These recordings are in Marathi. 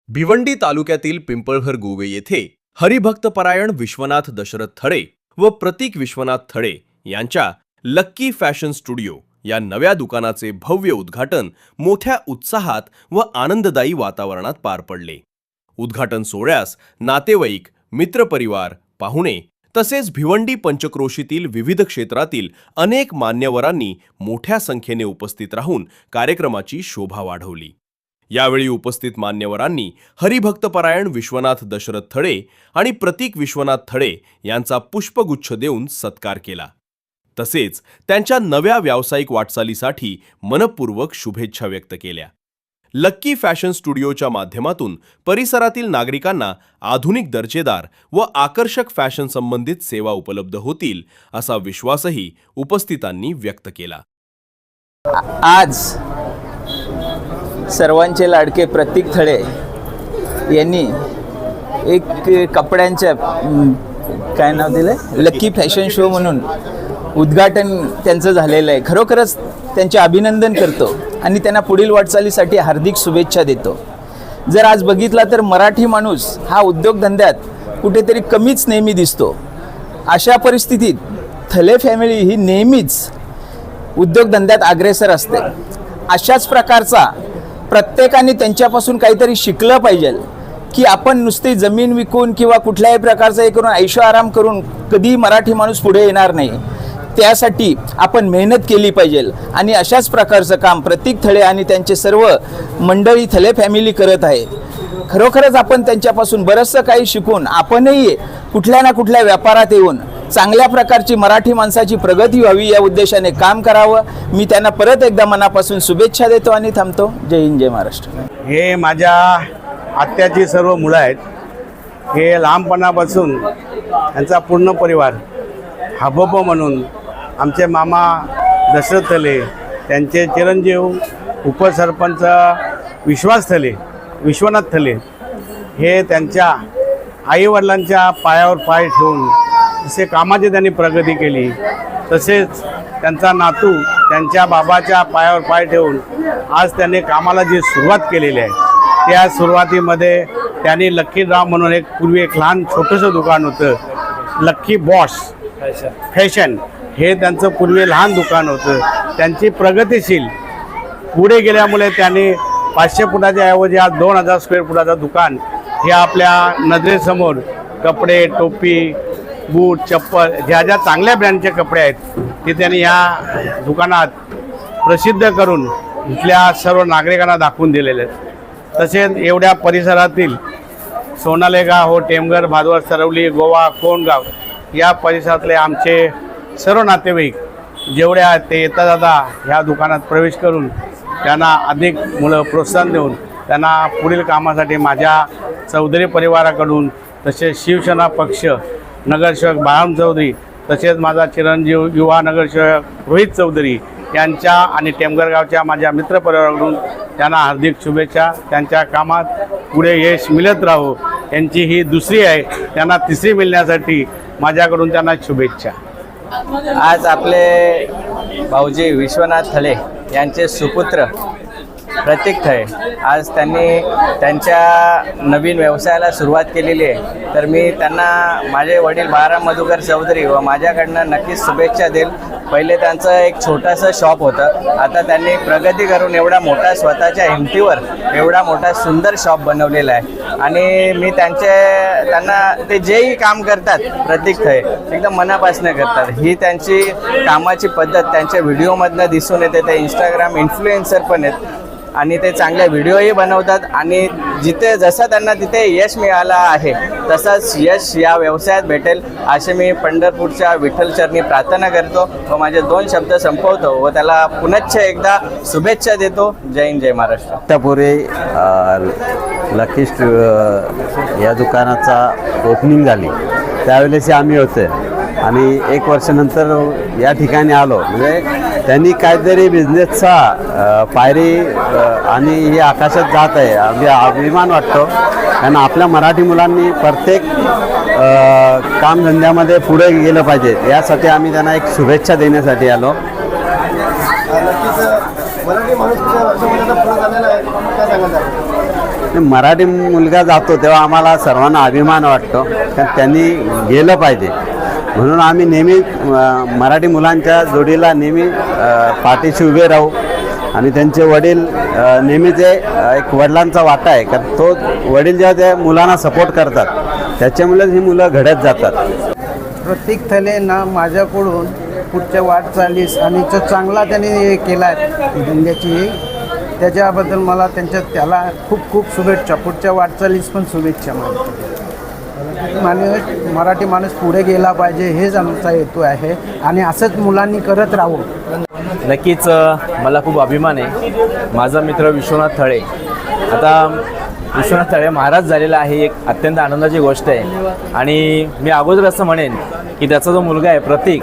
भिवंडी तालुक्यातील पिंपळघर गोवे येथे हरिभक्तपरायण विश्वनाथ दशरथ थडे व प्रतीक विश्वनाथ थडे यांच्या लक्की फॅशन स्टुडिओ या नव्या दुकानाचे भव्य उद्घाटन मोठ्या उत्साहात व आनंददायी वातावरणात पार पडले। उद्घाटन सोहळ्यास नातेवाईक, मित्रपरिवार, पाहुणे तसेच भिवंडी पंचक्रोशीतील विविध क्षेत्रातील अनेक मान्यवरांनी मोठ्या संख्येने उपस्थित राहून कार्यक्रमाची शोभा वाढवली। यावेळी उपस्थित मान्यवरांनी हरिभक्तपरायण विश्वनाथ दशरथ थडे आणि प्रतीक विश्वनाथ थडे यांचा पुष्पगुच्छ देऊन सत्कार केला। तसेच त्यांच्या नव्या व्यावसायिक वाटचालीसाठी मनपूर्वक शुभेच्छा व्यक्त केल्या। लक्की फॅशन स्टुडिओच्या माध्यमातून परिसरातील नागरिकांना आधुनिक दर्जेदार व आकर्षक फॅशन संबंधित सेवा उपलब्ध होतील असा विश्वासही उपस्थितांनी व्यक्त केला। आज सर्वांचे लाडके प्रतीक थडे यांनी एक कपड्यांच्या काय नाव दिलं लक्की फॅशन शो म्हणून उद्घाटन त्यांचं झालेलं आहे। खरोखरच त्यांचे अभिनंदन करतो आणि त्यांना पुढील वाटचालीसाठी हार्दिक शुभेच्छा देतो। जर आज बघितला तर मराठी माणूस हा उद्योगधंद्यात कुठेतरी कमीच नेहमी दिसतो। अशा परिस्थितीत थले फॅमिली ही नेहमीच उद्योगधंद्यात अग्रेसर असते। अशाच प्रकारचा प्रत्येकाने त्यांच्यापासून काहीतरी शिकलं पाहिजे की आपण नुसती जमीन विकून किंवा कुठल्याही प्रकारचं हे करून ऐशो आराम करून कधी मराठी माणूस पुढे येणार नाही। त्यासाठी आपण मेहनत केली पाहिजे आणि अशाच प्रकारचं काम प्रतीक थडे आणि त्यांचे सर्व मंडळी थले फॅमिली करत आहे। खरोखरच आपण त्यांच्यापासून बरंचसं काही शिकून आपणही कुठल्या ना कुठल्या व्यापारात येऊन चांगल्या प्रकारची मराठी माणसाची प्रगती व्हावी या उद्देशाने काम करावं। मी त्यांना परत एकदा मनापासून शुभेच्छा देतो आणि थांबतो। जय हिंद, जय महाराष्ट्र। हे माझ्या आत्याची सर्व मुलं आहेत। हे लहानपणापासून त्यांचा पूर्ण परिवार हबप म्हणून आमचे मामा दशरथ थले, त्यांचे चिरंजीव उपसरपंच विश्वनाथ थले हे त्यांच्या आईवडिलांच्या पायावर पाय ठेवून जसे कामाची त्यांनी प्रगती केली, तसेच त्यांचा नातू त्यांच्या बाबाच्या पायावर पाय ठेवून आज त्यांनी कामाला जी सुरुवात केलेली आहे त्या सुरुवातीमध्ये त्यांनी लक्की ड्रॉ म्हणून पूर्वी एक लहान छोटंसं दुकान होतं, लक्की बॉस फॅशन हे त्यांचं पूर्वी लहान दुकान होतं। त्यांची प्रगतिशील पुढे गेल्यामुळे त्यांनी 500 फुटाच्या ऐवजी आज 2000 स्क्वेअर फुटाचं दुकान हे आपल्या नजरेसमोर कपडे, टोपी, बूट, चप्पल ज्या चांगल्या ब्रँडचे कपडे आहेत ते त्यांनी ह्या दुकानात प्रसिद्ध करून इथल्या सर्व नागरिकांना दाखवून दिलेले आहेत। तसेच एवढ्या परिसरातील सोनालेगाव हो, टेमघर, भादवड, सरवली, गोवा, कोंडगाव या परिसरातले आमचे सर्व नातेवाईक जेवढे आहेत ते येता जाता ह्या दुकानात प्रवेश करून त्यांना अधिक मुलं प्रोत्साहन देऊन त्यांना पुढील कामासाठी माझ्या चौधरी परिवाराकडून तसेच शिवसेना पक्ष नगरसेवक बाळाराम चौधरी तसेच माझा चिरंजीव युवा नगरसेवक रोहित चौधरी यांच्या आणि टेमघर गावच्या माझ्या मित्रपरिवाराकडून त्यांना हार्दिक शुभेच्छा। त्यांच्या कामात पुढे यश मिळत राहो यांची ही दुसरी आहे, त्यांना तिसरी मिळण्यासाठी माझ्याकडून त्यांना शुभेच्छा। आज आपले भाऊजी विश्वनाथ थडे यांचे सुपुत्र प्रतीक थडे आज त्यांनी त्यांच्या नवीन व्यवसायाला सुरुवात केलेली आहे। तर मी त्यांना माझे वडील बाळाराम मधुकर चौधरी व माझ्याकडनं नक्कीच शुभेच्छा देईल। पहिले त्यांचं एक छोटंसं शॉप होतं, आता त्यांनी प्रगती करून एवढा मोठा स्वतःच्या हिमतीवर एवढा मोठा सुंदर शॉप बनवलेला आहे। आणि मी त्यांना ते जेही काम करतात प्रतीक थडे एकदम मनापासून करतात। ही त्यांची कामाची पद्धत त्यांच्या व्हिडिओमधनं दिसून येते। ते इंस्टाग्राम इन्फ्लुएन्सर पण आहेत आणि ते चांगले व्हिडिओही बनवतात आणि जिथे जसं त्यांना तिथे यश मिळालं आहे तसंच यश या व्यवसायात भेटेल असे मी पंढरपूरच्या विठ्ठलचरणी प्रार्थना करतो व माझे 2 शब्द संपवतो व त्याला पुनश्च एकदा शुभेच्छा देतो। जय हिंद, जय महाराष्ट्र। त्यापूर्वी लकी या दुकानाचा ओपनिंग झाली त्यावेळेस आम्ही होते आणि 1 वर्षानंतर या ठिकाणी आलो। म्हणजे त्यांनी काहीतरी बिझनेसचा पायरी आणि हे आकाशात जात आहे, अभिमान वाटतो। कारण आपल्या मराठी मुलांनी प्रत्येक कामधंद्यामध्ये पुढे गेलं पाहिजे यासाठी आम्ही त्यांना एक शुभेच्छा देण्यासाठी आलो। मराठी माणूस पुढे झालेला आहे, काय सांगाल? मराठी मुलगा जातो तेव्हा आम्हाला सर्वांना अभिमान वाटतो, कारण त्यांनी गेलं पाहिजे. म्हणून आम्ही नेहमी मराठी मुलांच्या जोडीला नेहमी पाठीशी उभे राहू. आणि त्यांचे वडील नेहमी ते एक वडिलांचा वाटा आहे, कारण तो वडील जेव्हा त्या मुलांना सपोर्ट करतात त्याच्यामुळेच ही मुलं घडत जातात. प्रतीक थले ना माझ्याकडून पुढच्या वाटचालीस आणि जो चांगला त्याने केला आहे धंद्याची, त्याच्याबद्दल मला त्याला खूप खूप शुभेच्छा. पुढच्या वाटचालीस पण शुभेच्छा मानतो. मराठी माणूस पुढे गेला पाहिजे हेच आमचा हेतू आहे आणि असंच मुलांनी करत राहू. नक्कीच मला खूप अभिमान आहे. माझा मित्र विश्वनाथ थळे, आता विश्वनाथ थळे महाराज झालेला आहे, एक अत्यंत आनंदाची गोष्ट आहे. आणि मी अगोदर असं म्हणेन की त्याचा जो मुलगा आहे प्रतीक,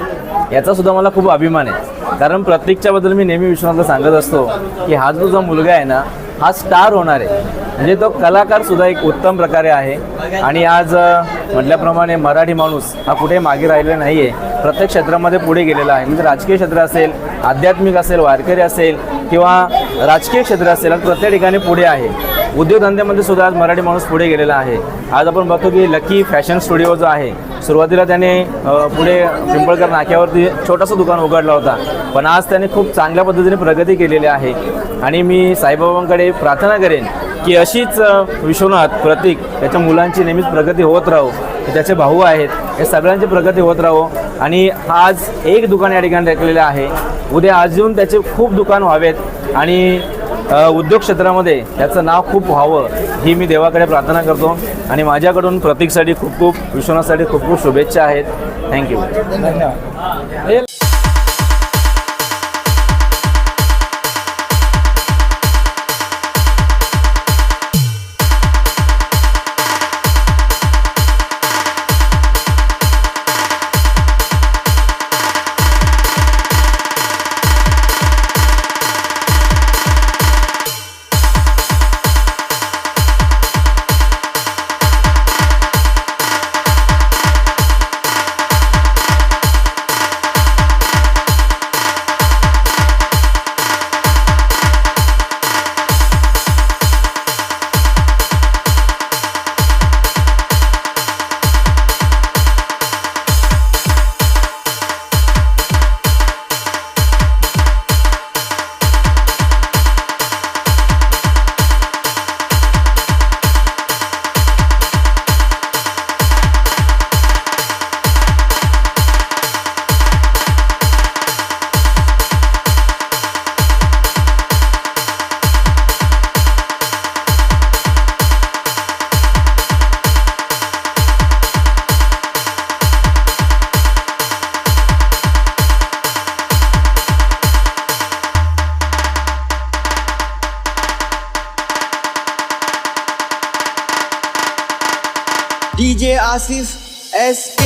याचासुद्धा मला खूप अभिमान आहे. कारण प्रतीकच्याबद्दल मी नेहमी विश्वनाथला सांगत असतो की हा जो मुलगा आहे ना, हा स्टार होणार आहे. म्हणजे तो कलाकारसुद्धा एक उत्तम प्रकारे आहे. आणि आज म्हटल्याप्रमाणे मराठी माणूस हा कुठे मागे राहिलेला नाही आहे, प्रत्येक क्षेत्रामध्ये पुढे गेलेला आहे. म्हणजे राजकीय क्षेत्र असेल, आध्यात्मिक असेल, वारकरी असेल किंवा राजकीय क्षेत्र असेल, आज प्रत्येक ठिकाणी पुढे आहे. उद्योगधंद्यामध्ये सुद्धा आज मराठी माणूस पुढे गेलेला आहे. आज आपण बघतो की लकी फॅशन स्टुडिओ जो आहे, सुरुवातीला त्याने पुढे पिंपळकर नाक्यावरती छोटंसं दुकान उघडलं होता, पण आज त्याने खूप चांगल्या पद्धतीने प्रगती केलेली आहे. आणि मी साईबाबांकडे प्रार्थना करेन की अशीच विश्वनाथ, प्रतीक त्याच्या मुलांची नेहमीच प्रगती होत राहो. त्याचे भाऊ आहेत, हे सगळ्यांची प्रगती होत राहो. आणि आज एक दुकान या ठिकाणी टाकलेलं आहे, उद्या अजून त्याचे खूप दुकान व्हावेत आणि उद्योग क्षेत्रामध्ये त्याचं नाव खूप व्हावं ही मी देवाकडे प्रार्थना करतो. आणि माझ्याकडून प्रतीकसाठी खूप खूप, विश्वनाथसाठी खूप खूप शुभेच्छा आहेत. थँक्यू. धन्यवाद. DJ Asif SK.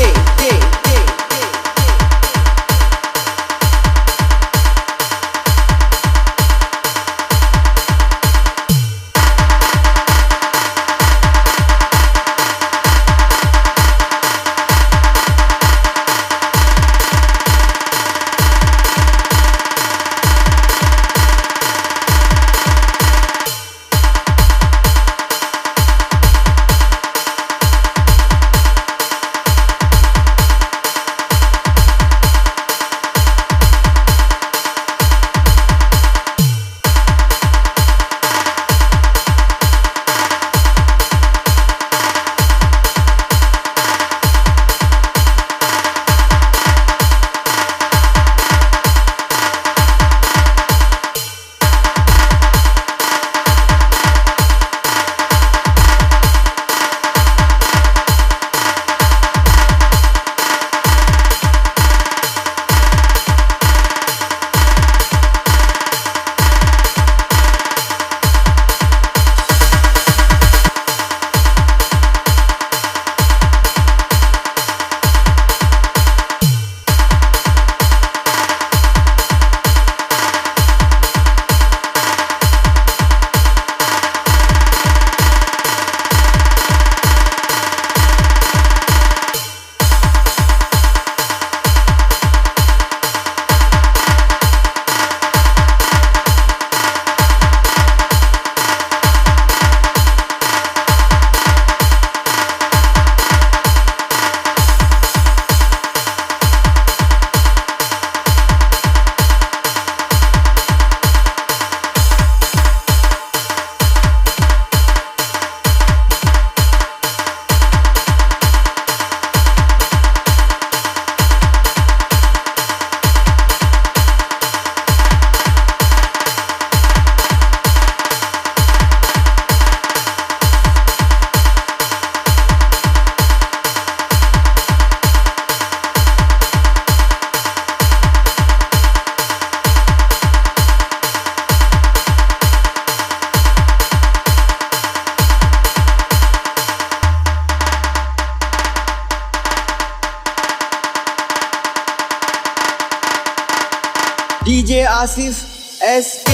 DJ Asif SK